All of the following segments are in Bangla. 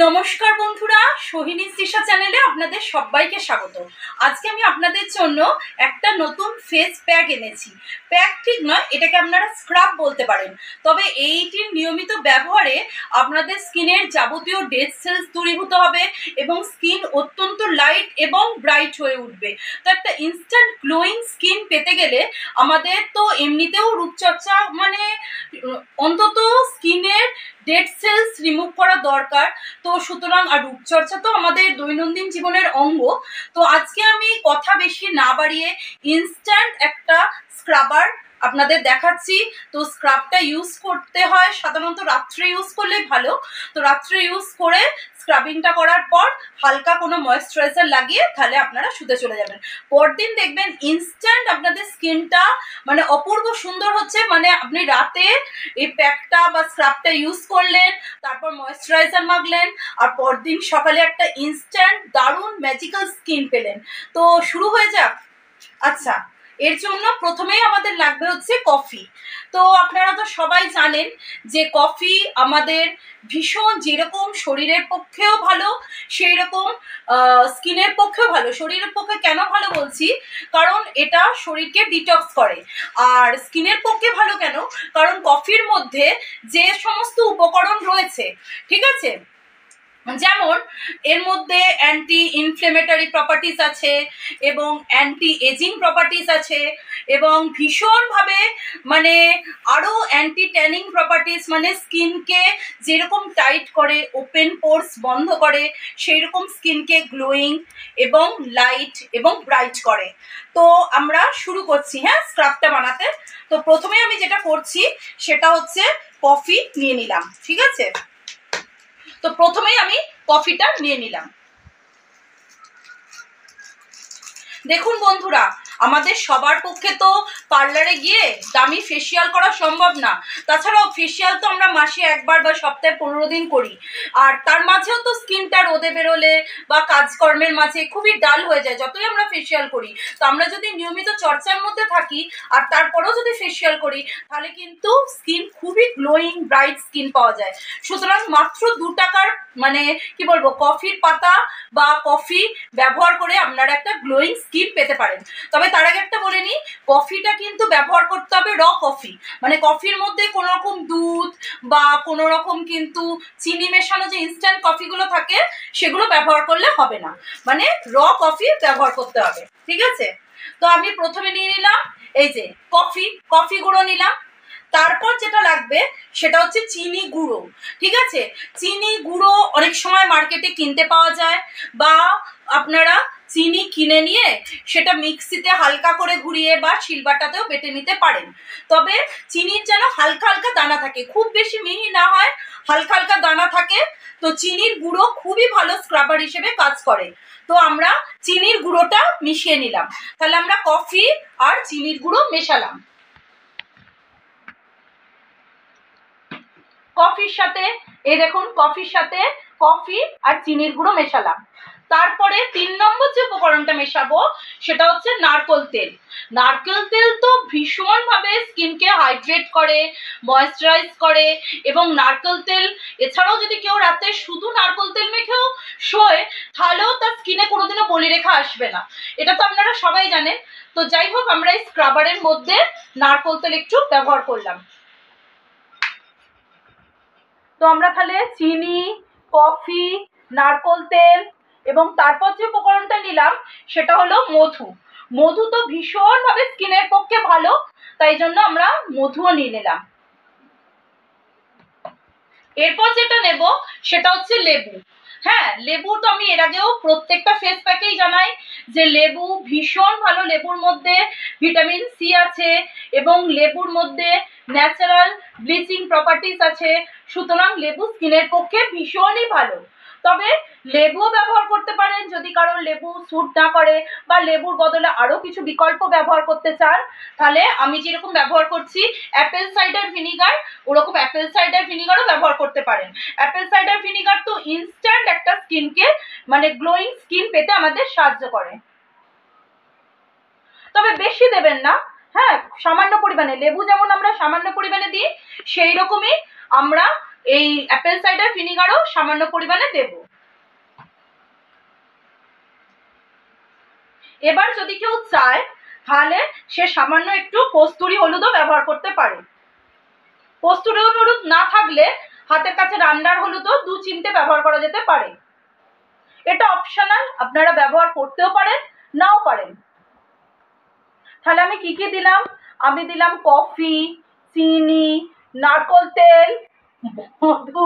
নমস্কার বন্ধুরা, সোহিনী তৃষা চ্যানেলে আপনাদের সবাইকে স্বাগত। আজকে আমি আপনাদের জন্য একটা নতুন ফেস প্যাক এনেছি। প্যাক ঠিক নয়, এটাকে আপনারা স্ক্রাব বলতে পারেন। তবে এইটির নিয়মিত ব্যবহারে আপনাদের স্কিনের যাবতীয় ডেড সেলস দূরীভূত হবে এবং স্কিন অত্যন্ত লাইট এবং ব্রাইট হয়ে উঠবে। তো একটা ইনস্ট্যান্ট গ্লোয়িং স্কিন পেতে গেলে আমাদের তো এমনিতেও রূপচর্চা অন্তত স্কিনের ডেড সেলস রিমুভ করা দরকার। তো সুতরাং আর রূপচর্চা তো আমাদের দৈনন্দিন জীবনের অঙ্গ। তো আজকে আমি কথা বেশি না বাড়িয়ে ইনস্ট্যান্ট একটা স্ক্রাবার আপনাদের দেখাচ্ছি। তো স্ক্রাবটা ইউজ করতে হয় সাধারণত রাত্রে ইউজ করলে ভালো। তো রাত্রে ইউজ করে স্ক্রাবিংটা করার পর হালকা কোনো ময়েশ্চারাইজার লাগিয়ে তাহলে আপনারা শুতে চলে যাবেন। পরদিন দেখবেন ইনস্ট্যান্ট আপনাদের স্কিনটা অপূর্ব সুন্দর হচ্ছে। আপনি রাতে এই প্যাকটা বা স্ক্রাবটা ইউজ করলেন, তারপর ময়েশ্চারাইজার মাখলেন, আর পরদিন সকালে একটা ইনস্ট্যান্ট দারুণ ম্যাজিক্যাল স্কিন পেলেন। তো শুরু হয়ে যাক। আচ্ছা, এর জন্য প্রথমেই আমাদের লাগবে হচ্ছে কফি। তো আপনারা তো সবাই জানেন যে কফি আমাদের ভীষণ, যেরকম শরীরের পক্ষেও ভালো সেই রকম স্কিনের পক্ষেও ভালো। শরীরের পক্ষে কেন ভালো বলছি, কারণ এটা শরীরকে ডিটক্স করে। আর স্কিনের পক্ষে ভালো কেন, কারণ কফির মধ্যে যে সমস্ত উপকরণ রয়েছে, ঠিক আছে, যেমন এর মধ্যে অ্যান্টি ইনফ্লেমেটরি প্রপার্টিস আছে এবং অ্যান্টি এজিং প্রপার্টিস আছে এবং ভীষণভাবে আরও অ্যান্টি ট্যানিং প্রপার্টিস, স্কিনকে যেরকম টাইট করে, ওপেন পোর্স বন্ধ করে, সেই রকম স্কিনকে গ্লোয়িং এবং লাইট এবং ব্রাইট করে। তো আমরা শুরু করছি স্ক্রাবটা বানাতে। তো প্রথমে আমি যেটা করছি সেটা হচ্ছে কফি নিয়ে নিলাম, ঠিক আছে। তো প্রথমেই আমি কফিটা নিয়ে নিলাম। দেখুন বন্ধুরা, আমাদের সবার পক্ষে তো পার্লারে গিয়ে দামি ফেসিয়াল করা সম্ভব না। তাছাড়াও ফেসিয়াল তো আমরা মাসে একবার বা সপ্তাহে 15 দিন করি। আর তার মাঝেও তো স্কিনটা রোদে বেরোলে বা কাজকর্মের মাঝে খুবই ডাল হয়ে যায় যতই আমরা ফেসিয়াল করি। তো আমরা যদি নিয়মিত চর্চার মধ্যে থাকি আর তারপরেও যদি ফেসিয়াল করি, তাহলে কিন্তু স্কিন খুবই গ্লোয়িং ব্রাইট স্কিন পাওয়া যায়। সুতরাং মাত্র 2 টাকার কফির পাতা বা কফি ব্যবহার করে আপনারা একটা গ্লোয়িং স্কিন পেতে পারেন। তবে তার আগে একটা বলে নিই, কফিটা কিন্তু ব্যবহার করতে হবে র কফি। কফির মধ্যে কোনো রকম দুধ বা কোনো রকম কিন্তু চিনি মেশানো যে ইনস্ট্যান্ট কফিগুলো থাকে সেগুলো ব্যবহার করলে হবে না। র কফি ব্যবহার করতে হবে, ঠিক আছে। তো আমি প্রথমে নিয়ে নিলাম এই যে কফি গুঁড়ো নিলাম। তারপর যেটা লাগবে সেটা হচ্ছে চিনি গুঁড়ো, ঠিক আছে। চিনি গুঁড়ো অনেক সময় মার্কেটে কিনতে পাওয়া যায়, বা আপনারা চিনি কিনে নিয়ে সেটা মিক্সিতে হালকা করে ঘুরিয়ে বা শিলবাটাতেও বেটে নিতে পারেন। তবে চিনির যেন হালকা হালকা দানা থাকে, খুব বেশি মিহি না হয়, হালকা হালকা দানা থাকে। তো চিনির গুঁড়ো খুবই ভালো স্ক্রাবার হিসেবে কাজ করে। তো আমরা চিনির গুঁড়োটা মিশিয়ে নিলাম। তাহলে আমরা কফি আর চিনির গুঁড়ো মেশালাম। কফির সাথে কফির সাথে কফি আর চিনির গুঁড়ো মেশালাম। তারপরে 3 নম্বর যে উপকরণটা মেশাবো সেটা হচ্ছে নারকেল তেল। নারকেল তেল তো ভীষণভাবে স্কিনকে হাইড্রেট করে, ময়েশ্চারাইজ করে। এবং নারকেল তেল এছাড়াও যদি কেউ রাতে শুধু নারকেল তেল মেখেও শোয়, তাহলেও তার স্কিনে কোনোদিনও বলিরেখা আসবে না। এটা তো আপনারা সবাই জানেন। তো যাই হোক, আমরা এই স্ক্রাবারের মধ্যে নারকেল তেল একটু ব্যবহার করলাম। তো আমরা তাহলে চিনি, কফি, নারকেল তেল এবং তারপর যে উপকরণটা নিলাম সেটা হলো মধু। মধু তো ভীষণভাবে স্কিনের পক্ষে ভালো, তাই জন্য আমরা মধুও নিয়ে নিলাম। এরপর যেটা নেব সেটা হচ্ছে লেবু। লেবু তো আমি এর আগেও প্রত্যেকটা ফেস প্যাকেই জানাই যে লেবু ভীষণ ভালো। লেবুর মধ্যে ভিটামিন সি আছে এবং লেবুর মধ্যে ন্যাচারাল ব্লিচিং প্রপার্টিস আছে। সুতরাং লেবু স্কিনের পক্ষে ভীষণই ভালো। তবে লেবুও ব্যবহার করতে পারেন যদি কারোর লেবু স্যুট না করে, বা লেবুর বদলে আরো কিছু বিকল্প ব্যবহার করতে চান, তাহলে আমি যেরকম ব্যবহার করছি অ্যাপেল সাইডার ভিনিগার, ওরকম অ্যাপেল সাইডার ভিনিগারও ব্যবহার করতে পারেন। অ্যাপেল সাইডার ভিনিগার তো ইনস্ট্যান্ট একটা স্কিনকে গ্লোয়িং স্কিন পেতে আমাদের সাহায্য করে। তবে বেশি দেবেন না, সামান্য পরিমাণে। লেবু যেমন আমরা সামান্য পরিমাণে দিই, সেই রকমই আমরা এই অ্যাপেল সাইডার ভিনিগারও সামান্য পরিমাণে দেব। এবার যদি কেউ চায় তাহলে সে সামান্য একটু কস্তুরি হলুদও ব্যবহার করতে পারে। কস্তুরি হলুদ না থাকলে হাতের কাছে রান্নার হলুদও 2 চিমটে ব্যবহার করা যেতে পারে। এটা অপশনাল, আপনারা ব্যবহার করতেও পারেন নাও পারেন। তাহলে আমি কি কি দিলাম? আমি দিলাম কফি, চিনি, নারকোল তেল, মধু।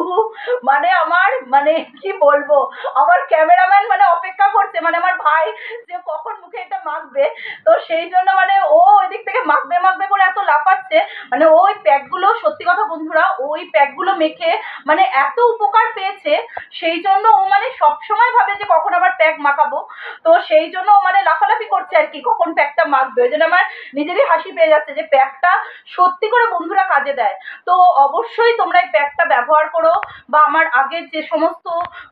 মানে আমার মানে কি বলবো, আমার ক্যামেরাম্যান মানে অপেক্ষা করছে, মানে আমার ভাই যে কখন মুখে এটা মাখবে। তো সেই জন্য মানে ও এদিক থেকে মাখবে মাখবে করে এত লাফাচ্ছে। মানে ওই প্যাকগুলো, সত্যি কথা বন্ধুরা, ওই প্যাকগুলো মেখে মানে এত উপকার পেয়েছে, সেই জন্য ও মানে সবসময় ভাবে যে কখন আবার প্যাক মাখাবো। তো সেই জন্য ও মানে লাফালাফি করছে আর কি, কখন প্যাকটা মাখবে। ওই জন্য আমার নিজেরই হাসি পেয়ে যাচ্ছে যে প্যাকটা সত্যি করে বন্ধুরা কাজে দেয়। তো অবশ্যই তোমরা এই প্যাকটা ব্যবহার করো, বা আমার আগের যে সমস্ত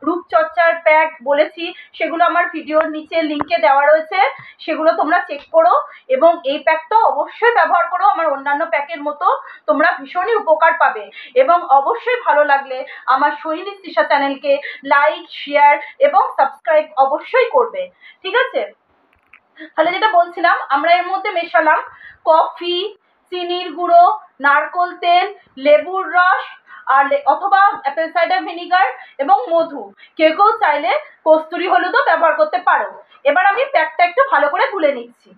রূপচর্চার প্যাক বলেছি সেগুলো আমার ভিডিওর নিচে লিঙ্কে দেওয়া রয়েছে, সেগুলো তোমরা চেক করো। এবং এই প্যাকটা অবশ্যই ব্যবহার করো, আমার অন্যান্য প্যাকের মতো তোমরা ভীষণই উপকার পাবে। এবং অবশ্যই ভালো লাগলে আমার সোহিনী তৃষা চ্যানেলকে লাইক, শেয়ার এবং সাবস্ক্রাইব অবশ্যই করবে, ঠিক আছে? তাহলে যেটা বলছিলাম, আমরা এর মধ্যে মেশালাম কফি, চিনির গুঁড়ো, নারকোল তেল, লেবুর রস, আর অথবা অ্যাপেল সাইডার ভিনিগার এবং মধু। কেউ কেউ চাইলে কস্তুরি হলুদও ব্যবহার করতে পারো। এবার আমি প্যাকটা একটু ভালো করে গুলে নিচ্ছি।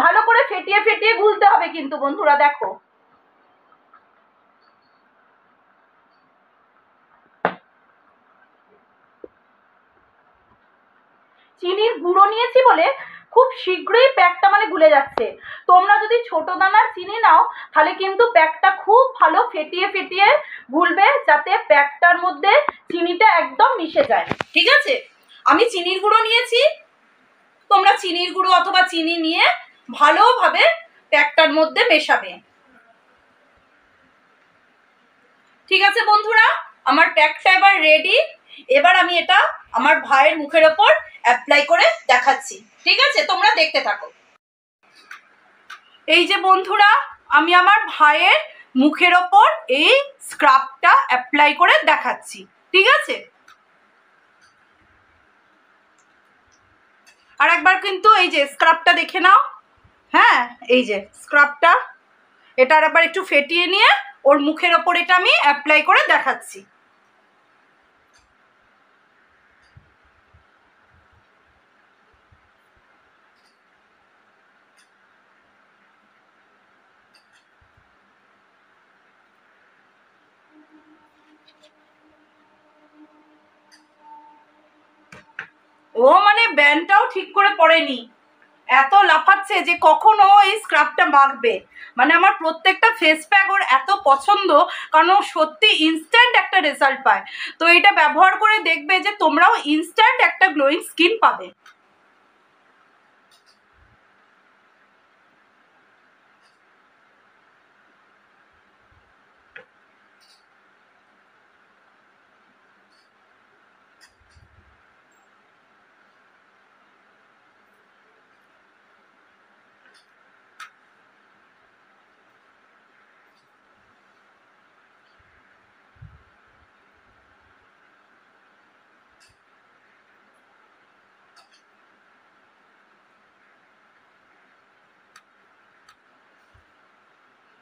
ভালো করে ফেটিয়ে ফেটিয়ে গুলতে হবে কিন্তু বন্ধুরা, দেখো। চিনির গুঁড়ো নিয়েছি বলে খুব শীঘ্রই প্যাকটা মানে গুলে যাচ্ছে। তোমরা যদি ছোট দানার চিনি নাও তাহলে কিন্তু প্যাকটা খুব ভালো ফেটিয়ে ফেটিয়ে গুলবে, যাতে প্যাকটার মধ্যে চিনিটা একদম মিশে যায়, ঠিক আছে? আমি চিনির গুঁড়ো নিয়েছি, তোমরা চিনির গুঁড়ো অথবা চিনি নিয়ে ভালোভাবে প্যাকটার মধ্যে মেশাবে। ঠিক আছে বন্ধুরা, আমার প্যাকটা এবার রেডি। এবার আমি এটা আমার ভাইয়ের মুখের ওপর অ্যাপ্লাই করে দেখাচ্ছি, ঠিক আছে? তোমরা দেখতে থাকো। এই যে বন্ধুরা, আমি আমার ভাইয়ের মুখের ওপর এই স্ক্রাবটা অ্যাপ্লাই করে দেখাচ্ছি, ঠিক আছে? আর একবার কিন্তু এই যে স্ক্রাবটা দেখে নাও। হ্যাঁ, এই যে স্ক্রাবটা, এটা আর একবার একটু ফেটিয়ে নিয়ে ওর মুখের ওপর এটা আমি অ্যাপ্লাই করে দেখাচ্ছি। ও মানে ব্যান্ডটাও ঠিক করে পড়েনি, এত লাফাচ্ছে যে কখনো এই স্ক্রাবটা মাখবে। মানে আমার প্রত্যেকটা ফেস প্যাক ওর এত পছন্দ, কারণ ও সত্যি ইনস্ট্যান্ট একটা রেজাল্ট পায়। তো এটা ব্যবহার করে দেখবে যে তোমরাও ইনস্ট্যান্ট একটা গ্লোয়িং স্কিন পাবে।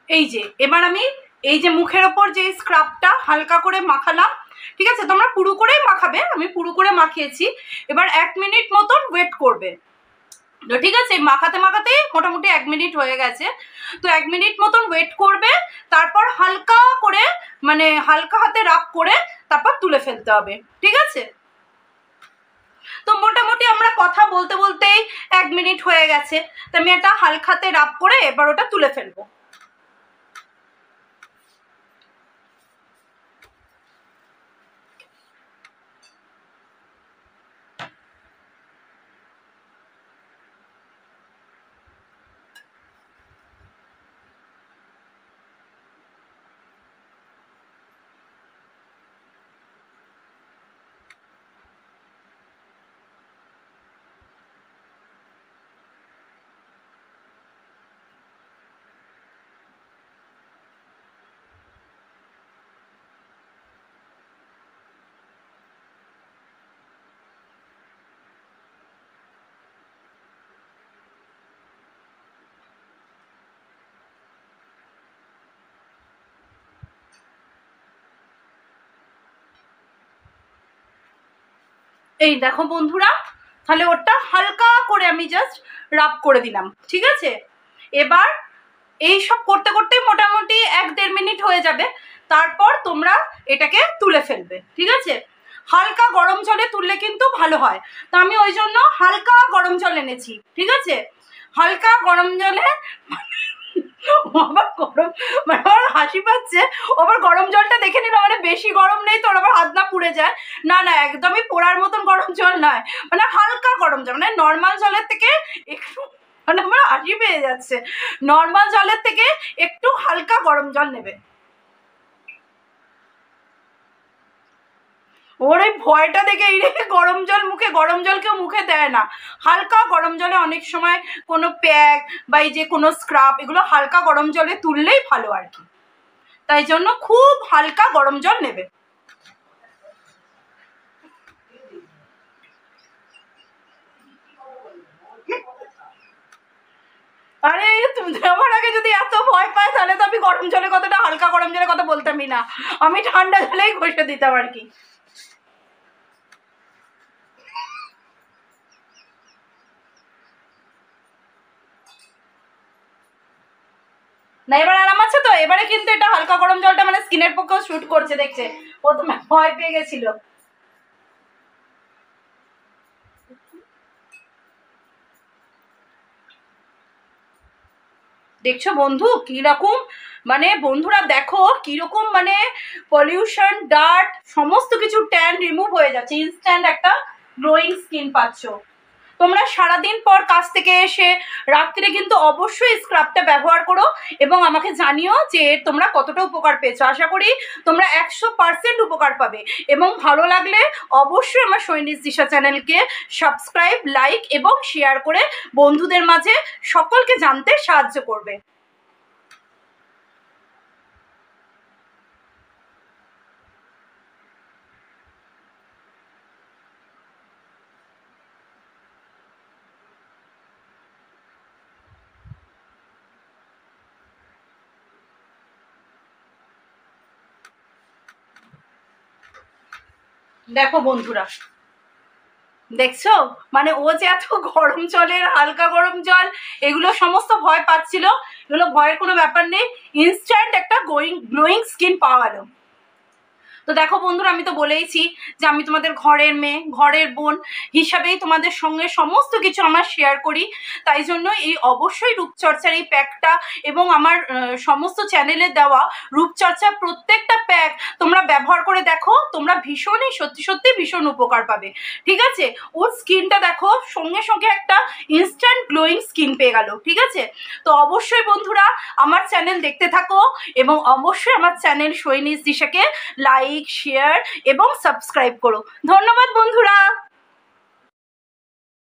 এই যে এবার আমি এই যে মুখের ওপর যে স্ক্রাবটা হালকা করে মাখালাম, ঠিক আছে? তোমরা পুরো করেই মাখাবে, আমি পুরো করে মাখিয়েছি। এবার 1 মিনিট মতন ওয়েট করবে, তো ঠিক আছে? মাখাতে মাখাতে মোটামুটি 1 মিনিট হয়ে গেছে। তো 1 মিনিট মতন ওয়েট করবে, তারপর হালকা করে মানে হালকা হাতে রাব করে তারপর তুলে ফেলতে হবে, ঠিক আছে? তো মোটামুটি আমরা কথা বলতে বলতেই 1 মিনিট হয়ে গেছে। তো আমি এটা হালকা হাতে রাব করে এবার ওটা তুলে ফেলবো। এই দেখো বন্ধুরা, তাহলে ওটা হালকা করে আমি জাস্ট রাব করে দিলাম, ঠিক আছে। এবার এই সব করতে করতে মোটামুটি 1-1.5 মিনিট হয়ে যাবে, তারপর তোমরা এটাকে তুলে ফেলবে, ঠিক আছে। হালকা গরম জলে তুললে কিন্তু ভালো হয়, তো আমি ওই জন্য হালকা গরম জল এনেছি, ঠিক আছে। হালকা গরম জলে আবার গরম, মানে আমার হাসি পাচ্ছে, আবার গরম জলটা দেখে নিল মানে বেশি গরম নেই তোর আবার হাত না পুড়ে যায়, না না একদমই পোড়ার মতন গরম জল নয়, মানে হালকা গরম জল, মানে নর্মাল জলের থেকে একটু, মানে আমার হাসি পেয়ে যাচ্ছে, নর্মাল জলের থেকে একটু হালকা গরম জল নেবে। ওর এই ভয়টা দেখে এই রেখে গরম জল মুখে, গরম জল কেউ মুখে দেয় না, হালকা গরম জলে অনেক সময় কোনো প্যাক বা এই যে কোনো স্ক্রাব এগুলো হালকা গরম জলে তুললেই ভালো আর কি, তাই জন্য খুব হালকা গরম জল নেবে। আরে তুমি আমার আগে যদি এত ভয় পায় তাহলে তো আমি গরম জলের কথাটা, হালকা গরম জলের কথা বলতামই না, আমি ঠান্ডা জলেই ঘষে দিতাম আর কি। না এবার আরাম আছে তো, এবারে কিন্তু এটা হালকা গরম জলটা মানে স্কিনের পক্ষেও শুট করছে, দেখছে, প্রথমে ভয় পেয়ে গেছিল। দেখছো বন্ধু কিরকম, মানে বন্ধুরা দেখো কিরকম, মানে পলিউশন, ডার্ট, সমস্ত কিছু ট্যান রিমুভ হয়ে যাচ্ছে, ইনস্ট্যান্ট একটা গ্লোয়িং স্কিন পাচ্ছ। তোমরা সারাদিন পর কাজ থেকে এসে রাত্রে কিন্তু অবশ্যই স্ক্রাবটা ব্যবহার করো এবং আমাকে জানিও যে তোমরা কতটা উপকার পেয়েছো। আশা করি তোমরা 100% উপকার পাবে, এবং ভালো লাগলে অবশ্যই আমার সৈনিস দিশা চ্যানেলকে সাবস্ক্রাইব, লাইক এবং শেয়ার করে বন্ধুদের মাঝে সকলকে জানতে সাহায্য করবে। দেখো বন্ধুরা, দেখছো মানে ও যে এত গরম জলের, হালকা গরম জল এগুলো সমস্ত ভয় পাচ্ছিল, এগুলো ভয়ের কোনো ব্যাপার নেই, ইনস্ট্যান্ট একটা গ্লোয়িং স্কিন পাওয়া গেল। তো দেখো বন্ধুরা, আমি তো বলেইছি যে আমি তোমাদের ঘরের মেয়ে, ঘরের বোন হিসাবেই তোমাদের সঙ্গে সমস্ত কিছু আমার শেয়ার করি, তাই জন্য এই অবশ্যই রূপচর্চার এই প্যাকটা এবং আমার সমস্ত চ্যানেলে দেওয়া রূপচর্চার প্রত্যেকটা প্যাক তোমরা ব্যবহার করে দেখো, তোমরা ভীষণই সত্যি সত্যি ভীষণ উপকার পাবে, ঠিক আছে। ওর স্কিনটা দেখো সঙ্গে সঙ্গে একটা ইনস্ট্যান্ট গ্লোয়িং স্কিন পেয়ে গেল, ঠিক আছে। তো অবশ্যই বন্ধুরা আমার চ্যানেল দেখতে থাকো এবং অবশ্যই আমার চ্যানেল সৈনিস দিশাকে লাইক, শেয়ার এবং সাবস্ক্রাইব করো। ধন্যবাদ বন্ধুরা।